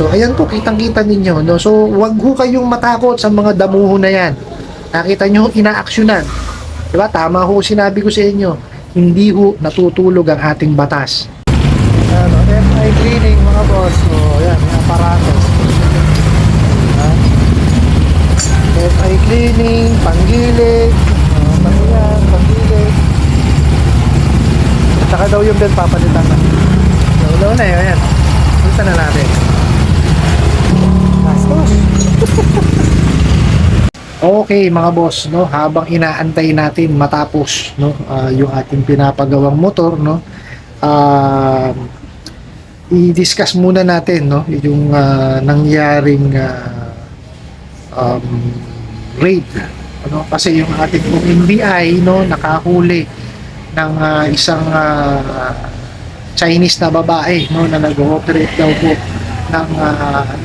So ayan po, kitang-kita ninyo, no? So wag ho kayong matakot sa mga damuho na yan. Nakita nyo, inaaksyonan. Diba? Tama ho sinabi ko sa inyo. Hindi ho natutulog ang ating batas. Ano, FI cleaning mga boss. So ayan, yung aparatos. FI cleaning, panggilid. Pangilan, panggilid. Saka daw yung belt papalitan na. Ulo na yun, ayan. Punta na natin. Bastos. Okay mga boss, no, habang inaantay natin matapos, no, yung ating pinapagawang motor, no, i-discuss muna natin, no, yung nangyaring raid, ano, kasi yung ating NBI, no, nakahuli ng isang Chinese na babae, no, na nag-ooperate daw po ng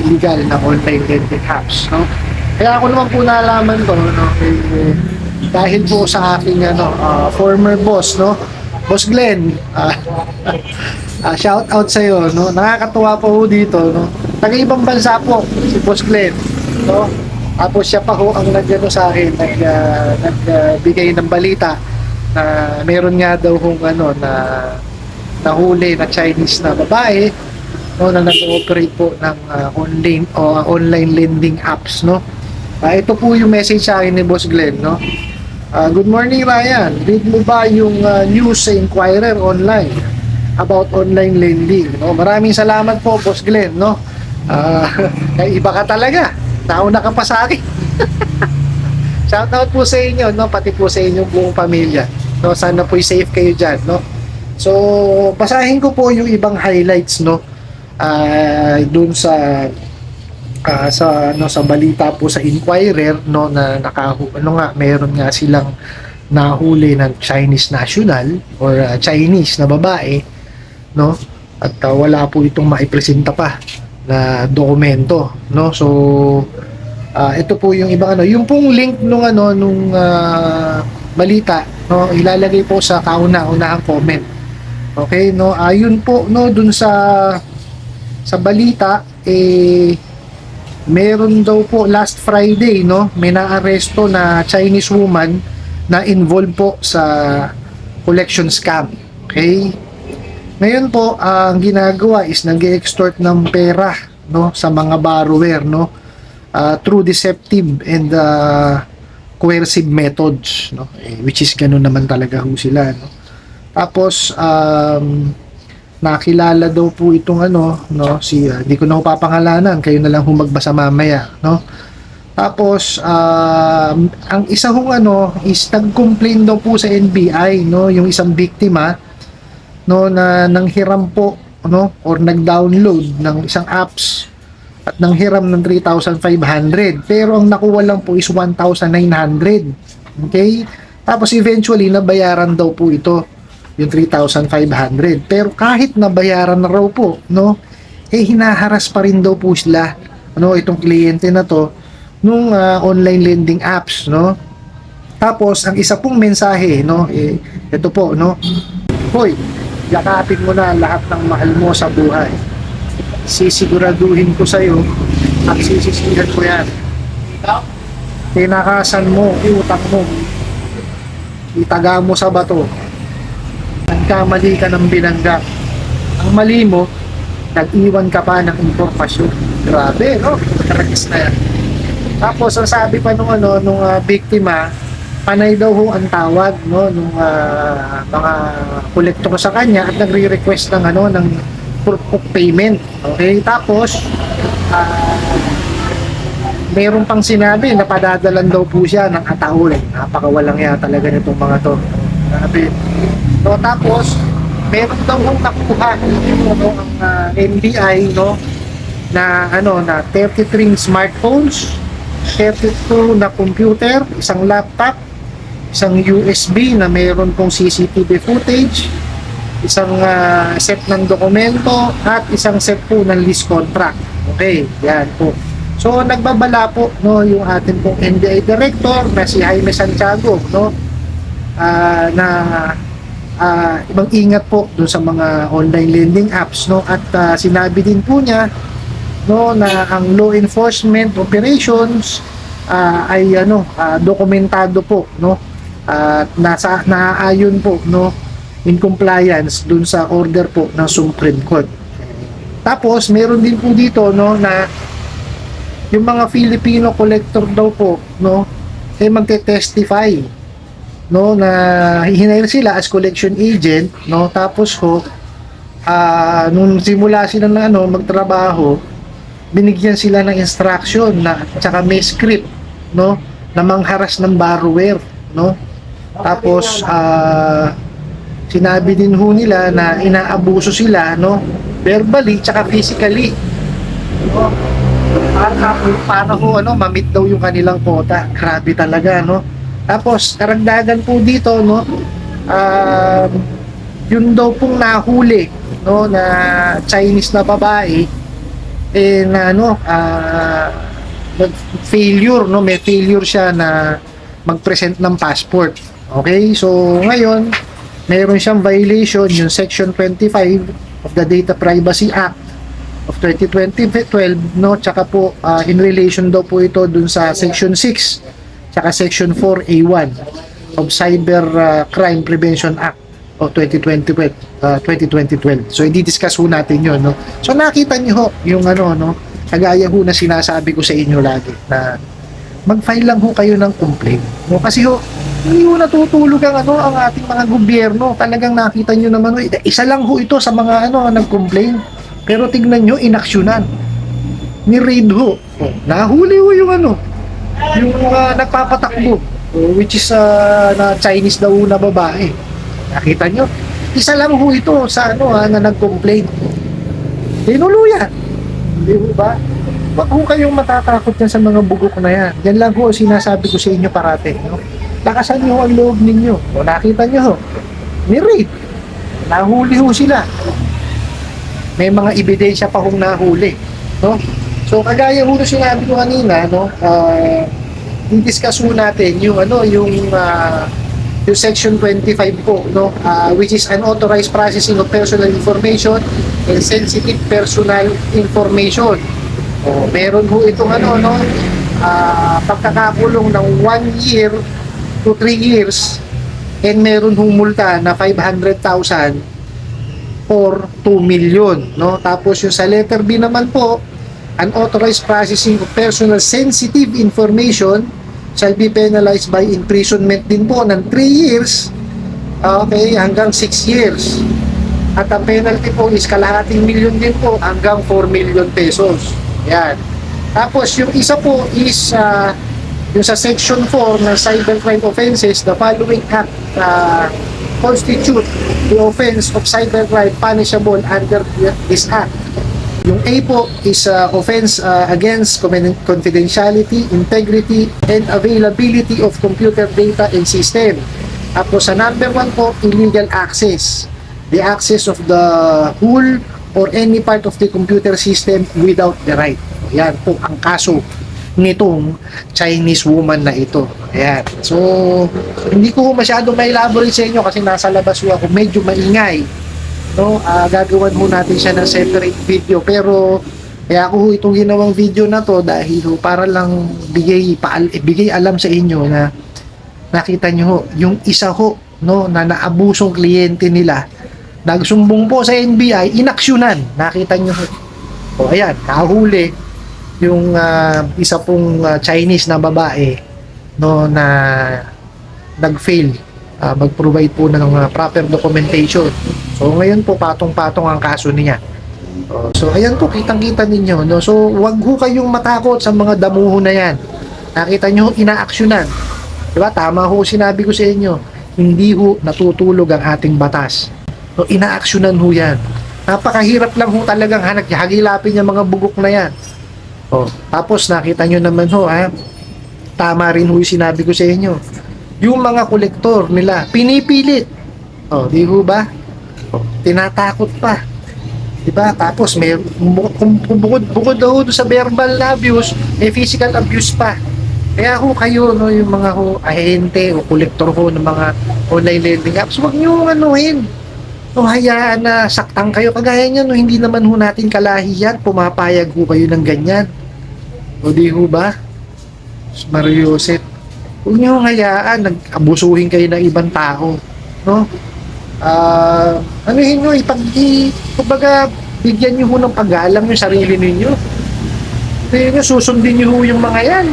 illegal na online lending apps, no. Kaya ako naman po nalaman ko, no, dahil po sa aking former boss, no, Boss Glenn, shout out sa iyo, no. Nakakatuwa po dito, no. Taga ibang bansa po si Boss Glenn, no. Tapos siya pa ho ang nagano sa akin, nagbigay ng balita na meron nga daw hong na nahuli na Chinese na babae, no, na nag-ooperate po ng online lending apps, no. Ito po yung message sa akin ni Boss Glenn, no. Good morning Ryan, read mo ba yung news sa Inquirer online about online lending, no? Maraming salamat po Boss Glenn, no. Kaya iba ka talaga, nauna ka pa sa akin. Shout out po sa inyo, no, pati po sa inyong buong pamilya, no. Sana po safe kayo dyan, no. So basahin ko po yung ibang highlights, no, dun sa balita po sa Inquirer, no, na meron nga silang nahuli ng Chinese national or Chinese na babae, no, at wala po itong maipresenta pa na dokumento, no. So ito po yung ibang yung pong link nung balita, no, ilalagay po sa kauna-unahang comment. Okay, no, ayun po, no, dun sa balita, meron daw po last Friday, no, may naaresto na Chinese woman na involved po sa collection scam. Okay? Ngayon po, ang ginagawa is nag-extort ng pera, no, sa mga borrower, no, through deceptive and coercive methods, no, which is ganun naman talaga ho sila, no. Tapos nakilala daw po itong no, si hindi ko na papangalanan, kayo na lang humagbasa mamaya, no. Tapos ang isa hong is nag-complain daw po sa NBI, no, yung isang biktima, no, na nanghiram po, no, or nag-download ng isang apps at nanghiram ng 3,500, pero ang nakuha lang po is 1,900. Okay? Tapos eventually nabayaran daw po ito, yung 3,500. Pero kahit nabayaran na raw po, no, hinaharas pa rin daw po sila, ano, itong kliyente na to nung online lending apps, no. Tapos ang isa pong mensahe, no, ito po, no. Hoy, yakapin mo na lahat ng mahal mo sa buhay. Sisiguraduhin ko sa iyo at sisisihan ko yan. Tinakasan mo, utang mo, itaga mo sa bato. Nagkamali ka ng binangga. Ang mali mo, nag-iwan ka pa ng impormasyon. Grabe, no? Karagis na yan. Tapos, ang sabi pa nung biktima, panay daw ho ang tawag, no, nung mga kolektor sa kanya at nagre-request ng ng proof of payment. Okay? Tapos, meron pang sinabi na padadalan daw po siya ng ataol. Napakawalang ya talaga nitong mga to. Grabe. So, tapos, meron daw hong nakuha ang NBI, no, na na 33 smartphones, 32 na computer, isang laptop, isang USB na meron pong CCTV footage, isang set ng dokumento, at isang set po ng lease contract. Okay, yan po. So nagbabala po, no, yung ating pong NBI director na si Jaime Santiago, no, na ibang ingat po dun sa mga online lending apps, no, at sinabi din po niya no, na ang law enforcement operations ay dokumentado po, no, at naaayon po, no, in compliance dun sa order po ng Supreme Court. Tapos meron din po dito, no, na yung mga Filipino collector daw po, no, magte-testify, no, na hihinail sila as collection agent, no. Tapos nung simula sila na magtrabaho, binigyan sila ng instruction na tsaka may script, no, na mangharas ng borrower, no. Tapos sinabi din ho nila na inaabuso sila, no, verbally tsaka physically, no, para ma-meet daw yung kanilang quota. Grabe talaga, no. Tapos karagdagan po dito, no, yun daw pong nahuli, no, na Chinese na babae na failure, no, may failure siya na mag-present ng passport. Okay, so ngayon mayroon siyang violation yung section 25 of the Data Privacy Act of 2012, no, tsaka po in relation daw po ito dun sa section 6 tsaka section 4A1 of Cyber Crime Prevention Act of 2012. So i-discuss ho natin yun, no. So nakita niyo ho yung no, kagaya ho na sinasabi ko sa inyo lagi na mag-file lang ho kayo ng complaint, no, kasi ho hindi ho natutulog ang ating mga gobyerno. Talagang nakita niyo naman ho, isa lang ho ito sa mga nag-complain, pero tignan niyo, inaksyonan ni raid ho. Nahuli ho yung yung nagpapatakbo, which is na Chinese daw na babae. Nakita nyo, isa lang ho ito sa na nag-complain. Tinuluyan. Hindi ho ba? Wag ho kayong matatakot yan sa mga bugok na yan. Yan lang ho sinasabi ko sa inyo parate, no? Lakasan nyo ang loob ninyo. O nakita nyo ho, ni-raid. Nahuli ho sila. May mga ebidensya pa hong nahuli, no? So kagaya ho na sinabi ko kanina, no, i-discuss ho natin yung yung section 25 po, no, which is unauthorized processing of personal information and sensitive personal information. Meron ho itong pagkakakulong ng 1 year to 3 years, and meron hong multa na 500,000 or 2 million, no. Tapos yung sa letter B naman po, unauthorized processing of personal sensitive information shall be penalized by imprisonment din po ng 3 years, okay, hanggang 6 years. At ang penalty po is kalahating milyon din po hanggang 4 million pesos. Yan. Tapos yung isa po is yung sa section 4 ng cybercrime offenses, the following act constitute the offense of cybercrime punishable under this act. Yung A po is offense against confidentiality, integrity, and availability of computer data and system. Tapos sa number 1 po, illegal access. The access of the whole or any part of the computer system without the right. Yan po ang kaso nitong Chinese woman na ito. Ayan. So, hindi ko masyado ma-elaborate sa inyo kasi nasa labas ho ako, medyo maingay. No, gagawan ho natin siya ng separate video, pero kaya ako ho itong ginawang video na to dahil ho para lang bigay alam sa inyo na nakita nyo ho yung isa ho, no, na naabusong kliyente nila, nagsumbong po sa NBI, inaksyonan. Nakita nyo ho. O ayan, nahuli yung isa pong Chinese na babae, no, na nag-fail mag-provide po ng proper documentation. So ngayon po patong-patong ang kaso niya. So ayan po, kitang-kita ninyo, no. So wag ho kayong matakot sa mga damuho na yan. Nakita nyo, inaaksyonan. Diba? Tama ho sinabi ko sa inyo. Hindi ho natutulog ang ating batas. So inaaksyonan ho yan. Napakahirap lang ho talagang hagilapin yung mga bugok na yan. Tapos nakita nyo naman ho, tama rin ho yung sinabi ko sa inyo. Yung mga kolektor nila, pinipilit. Di ho ba? Tinatakot pa. Diba? Tapos may bukod daw sa verbal na abuse, may physical abuse pa. Kaya ho kayo, no, yung mga ahente o kolektor ho ng mga online lending apps, huwag nyo anuhin. O hayaan na saktan kayo. Kagaya niyan, no, hindi naman ho natin kalahi yan. Pumapayag ho kayo ng ganyan. O di ho ba? Mario Joseph, huwag niyo hayaan, nag-abusuhin kayo ng ibang tao. No? Anuhin nyo, kumbaga, bigyan nyo ho ng pag-aalam yung sarili ninyo. Hindi nyo, susundin nyo ho yung mga yan.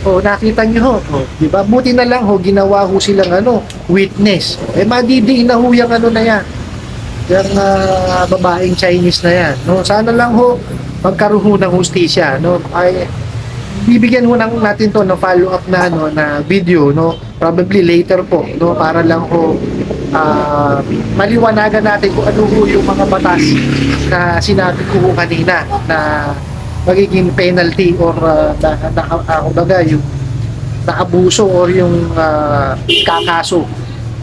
O, nakita nyo ho. O, di ba? Buti na lang ho, ginawa ho silang witness. Madidiin na ho yung na yan. Yung babaeng Chinese na yan. No? Sana lang ho, magkaroon ho ng hustisya. No? Ay, bibigyan ho natin to na follow-up na, na video. No? Probably later po. No? Para lang ho, maliwanagan natin kung ano ho yung mga batas na sinabi ko ho kanina na magiging penalty or kumbaga yung naabuso or yung kakaso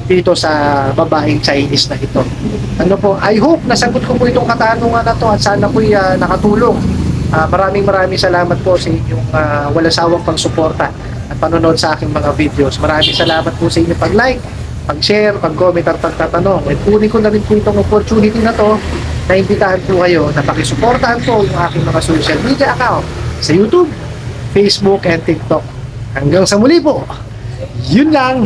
dito sa babaeng Chinese na ito. Ano po, I hope nasagot ko po itong katanungan na to at sana po nakatulong. Maraming salamat po sa inyong walang sawang pagsuporta at panonood sa aking mga videos. Maraming salamat po sa inyong pag-like, pag-share, pag-comment at pagtatanong. At kunin ko na rin po itong opportunity na to na imbitahan po kayo na pakisuportahan po yung aking mga social media account sa YouTube, Facebook, and TikTok. Hanggang sa muli po, yun lang!